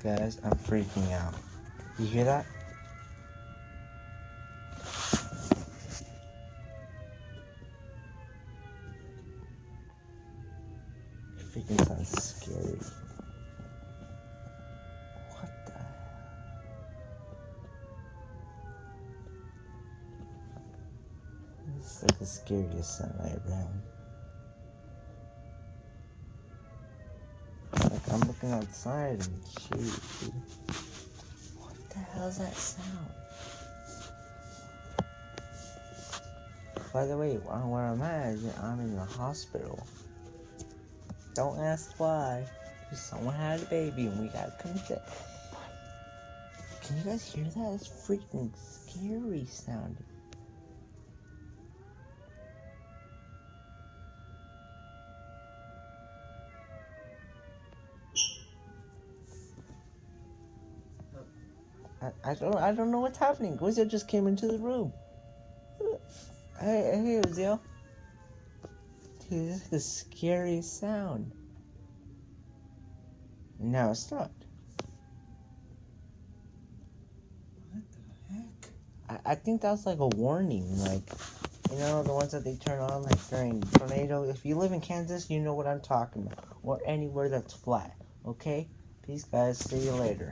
Guys, I'm freaking out. You hear that? It freaking sounds scary. What the hell? This is like the scariest sound I ever had. Like I'm looking outside and shoot. What the hell is that sound? By the way, where I'm at is I'm in the hospital. Don't ask why. Just someone had a baby and we gotta come check. Can you guys hear that? It's freaking scary sounding. I don't know what's happening. Wizard just came into the room. Hey, Uziel. Dude, this is the scariest sound. Now it stopped. What the heck? I think that was like a warning, like, you know, the ones that they turn on like during tornado. If you live in Kansas, you know what I'm talking about. Or anywhere that's flat. Okay? Peace, guys. See you later.